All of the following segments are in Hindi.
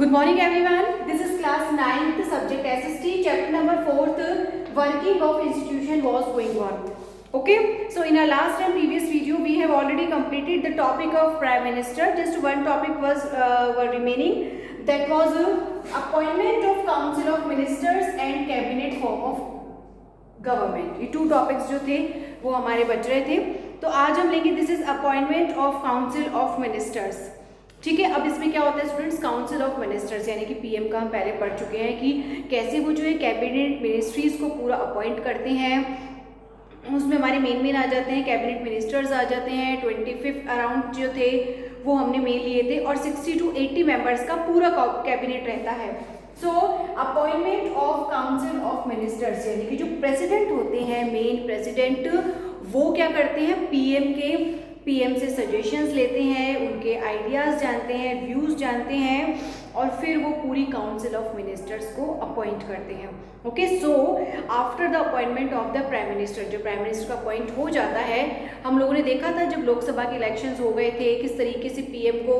Good morning everyone. This is class 9th subject SST chapter number 4th working of institution was going on. Okay, so in our last and previous video we have already completed the topic of prime minister. Just one topic was were remaining, that was appointment of council of ministers and cabinet form of government. ये 2 टॉपिक्स जो थे वो हमारे बच रहे थे. तो आज हम लेंगे this is appointment of council of ministers. ठीक है, अब इसमें क्या होता है स्टूडेंट्स, काउंसिल ऑफ मिनिस्टर्स यानी कि पीएम का हम पहले पढ़ चुके हैं कि कैसे वो जो है कैबिनेट मिनिस्ट्रीज को पूरा अपॉइंट करते हैं. उसमें हमारे मेन आ जाते हैं, कैबिनेट मिनिस्टर्स आ जाते हैं. 25 अराउंड जो थे वो हमने मेन लिए थे और 60 to 80 मेंबर्स का पूरा कैबिनेट रहता है. So appointment of council of ministers यानी कि जो प्रेसिडेंट होते हैं, मेन प्रेसिडेंट, वो क्या करते हैं, पीएम से सजेशंस लेते हैं, उनके आइडियाज़ जानते हैं, व्यूज़ जानते हैं और फिर वो पूरी काउंसिल ऑफ मिनिस्टर्स को अपॉइंट करते हैं. Okay, so after the appointment of the prime minister, जो प्राइम मिनिस्टर का अपॉइंट हो जाता है, हम लोगों ने देखा था जब लोकसभा के इलेक्शंस हो गए थे किस तरीके से पीएम को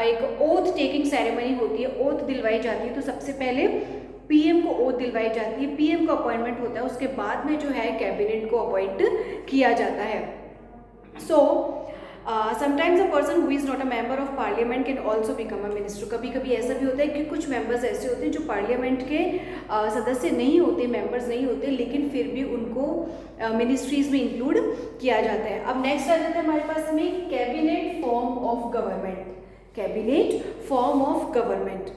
एक ओथ टेकिंग सेरेमनी होती है, ओथ दिलवाई जाती है. तो सबसे पहले पीएम को ओथ दिलवाई जाती है, पीएम का अपॉइंटमेंट होता है, उसके बाद में जो है कैबिनेट को अपॉइंट किया जाता है. So sometimes a person who is not a member of parliament can also become a minister. कभी कभी ऐसा भी होता है कि कुछ मेंबर्स ऐसे होते हैं जो पार्लियामेंट के सदस्य नहीं होते, मेंबर्स नहीं होते, लेकिन फिर भी उनको मिनिस्ट्रीज में इंक्लूड किया जाता है. अब नेक्स्ट आ जाता है हमारे पास में cabinet form of government. Cabinet form of government.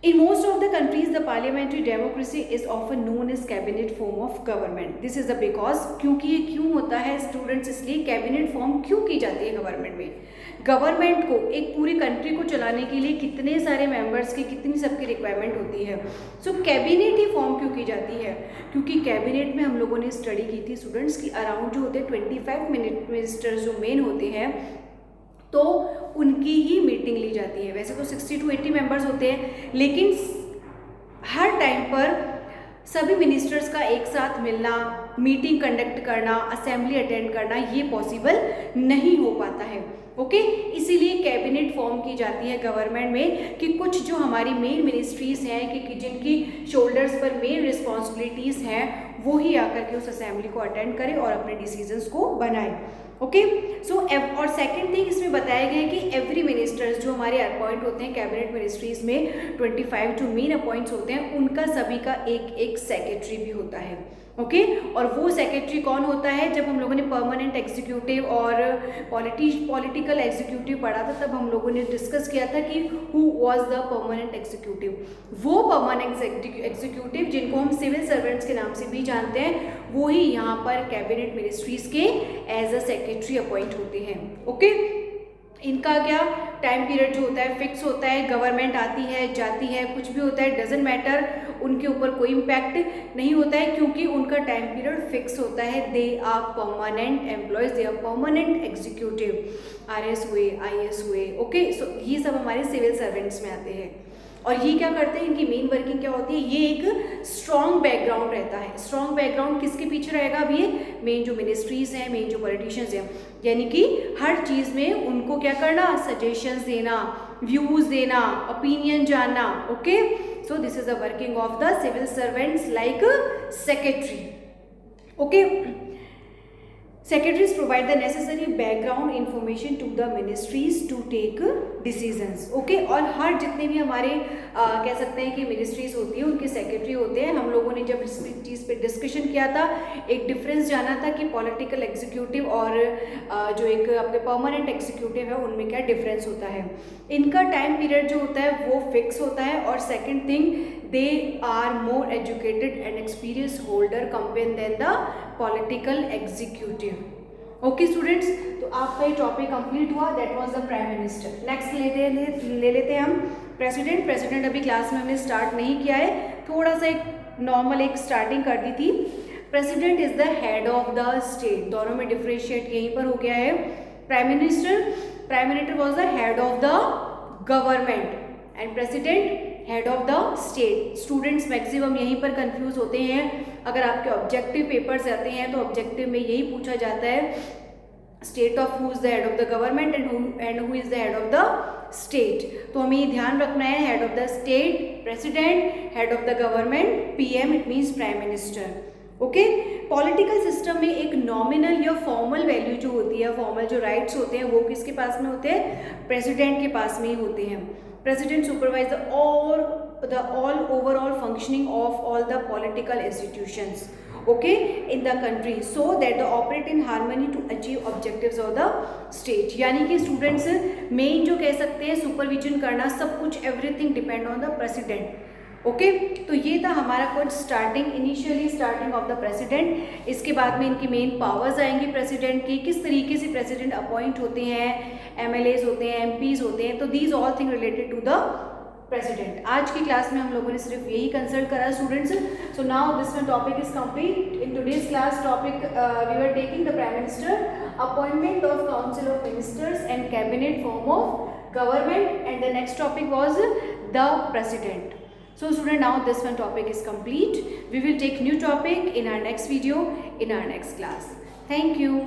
In most of the countries, the parliamentary democracy is often known as cabinet form of government. This is the because, क्योंकि ये क्यों होता है स्टूडेंट्स, इसलिए कैबिनेट फॉर्म क्यों की जाती है गवर्नमेंट में. गवर्नमेंट को, एक पूरी कंट्री को चलाने के लिए कितने सारे मेंबर्स की, कितनी सबकी रिक्वायरमेंट होती है. सो कैबिनेट ही फॉर्म क्यों की जाती है, क्योंकि कैबिनेट में हम लोगों ने स्टडी की थी स्टूडेंट्स की अराउंड जो होते हैं 25 मिनिस्टर्स जो मेन होते हैं, तो उनकी ही मीटिंग ली जाती है. वैसे तो 60 to 80 मेंबर्स होते हैं, लेकिन हर टाइम पर सभी मिनिस्टर्स का एक साथ मिलना, मीटिंग कंडक्ट करना, असेंबली अटेंड करना, ये पॉसिबल नहीं हो पाता है. ओके, इसीलिए कैबिनेट फॉर्म की जाती है गवर्नमेंट में कि कुछ जो हमारी मेन मिनिस्ट्रीज हैं कि जिनकी शोल्डर्स पर मेन रिस्पॉन्सिबिलिटीज़ हैं, वो ही आकर के उस असेंबली को अटेंड करें और अपने डिसीजंस को बनाएं. ओके, सो और सेकंड थिंग इसमें बताया गया है कि एवरी मिनिस्टर्स जो हमारे अपॉइंट होते हैं कैबिनेट मिनिस्ट्रीज में, 25 जो मेन अपॉइंट्स होते हैं, उनका सभी का एक सेक्रेटरी भी होता है. ओके, और वो सेक्रेटरी कौन होता है, जब हम लोगों ने परमानेंट एग्जीक्यूटिव और पॉलिटिकल एग्जीक्यूटिव पढ़ा था तब हम लोगों ने डिस्कस किया था कि who was the permanent executive. वो परमानेंट एग्जीक्यूटिव जिनको हम सिविल सर्वेंट्स के नाम से भी जानते हैं, वो ही यहाँ पर कैबिनेट मिनिस्ट्रीज के एज अ सेक्रेटरी अपॉइंट होते हैं. ओके, इनका क्या टाइम पीरियड जो होता है फिक्स होता है. गवर्नमेंट आती है जाती है, कुछ भी होता है, डजेंट मैटर, उनके ऊपर कोई इम्पैक्ट नहीं होता है क्योंकि उनका टाइम पीरियड फिक्स होता है. They are permanent employees, they are permanent executive, RS हुए, आईएएस हुए. ओके, सो ये सब हमारे सिविल सर्वेंट्स में आते हैं. और ये क्या करते हैं, इनकी मेन वर्किंग क्या होती है, ये एक स्ट्रॉन्ग बैकग्राउंड रहता है. स्ट्रॉन्ग बैकग्राउंड किसके पीछे रहेगा, अब ये मेन जो मिनिस्ट्रीज हैं, मेन जो पॉलिटिशियंस हैं, यानी कि हर चीज़ में उनको क्या करना, सजेशंस देना, व्यूज़ देना, ओपिनियन जानना. Okay, so this is the working of the civil servants like secretary. Okay, Secretaries provide the necessary background information to the ministries to take decisions. Okay, और हर जितने भी हमारे कह सकते हैं कि मिनिस्ट्रीज होती है उनके सेक्रेटरी होते हैं. हम लोगों ने जब इस चीज़ पे डिस्कशन किया था, एक डिफरेंस जाना था कि पॉलिटिकल एग्जीक्यूटिव और जो एक अपने परमानेंट एग्जीक्यूटिव है उनमें क्या डिफरेंस होता है. इनका टाइम पीरियड जो होता है वो फिक्स होता है, और second thing, they are more educated and experience holder compare then the political executive. Okay students, तो आपका ये टॉपिक कंप्लीट हुआ, that was the prime minister. Next ले लेते हैं हम प्रेसिडेंट. प्रेसिडेंट अभी क्लास में हमने स्टार्ट नहीं किया है, थोड़ा सा एक नॉर्मल एक स्टार्टिंग कर दी थी. President is the head of the state, दोनों में डिफ्रेंशिएट यहीं पर हो गया है. Prime minister was the head of the government and president head of the state. Students maximum यहीं पर कंफ्यूज होते हैं. अगर आपके ऑब्जेक्टिव पेपर्स आते हैं तो ऑब्जेक्टिव में यही पूछा जाता है, state of who is the head of the government and who is the head of the state. तो हमें ये ध्यान रखना है, head of the state president, head of the government PM, it means prime minister. Okay, political system में एक नॉमिनल या फॉर्मल वैल्यू जो होती है, फॉर्मल जो राइट्स होते हैं वो किसके पास में होते हैं, प्रेसिडेंट के पास में ही होते हैं। President supervise the all overall functioning of all the political institutions okay in the country so that the operate in harmony to achieve objectives of the state. यानी कि स्टूडेंट्स मेन जो कह सकते हैं सुपरविजन करना, सब कुछ everything depend on the president. Okay, तो ये था हमारा कुछ starting, initially starting of the president. इसके बाद में इनकी मेन पावर्स आएंगी प्रेसिडेंट की, किस तरीके से प्रेसिडेंट अपॉइंट होते हैं, एमएलएज होते हैं, एमपीज होते हैं, तो these all thing related to the president. आज की क्लास में हम लोगों ने सिर्फ यही कंसल्ट करा students. So now this one topic is complete. In today's class topic we were taking the prime minister, appointment of council of ministers and cabinet form of government, and the next topic was the president. So student, now this one topic is complete. We will take new topic in our next video, in our next class. Thank you.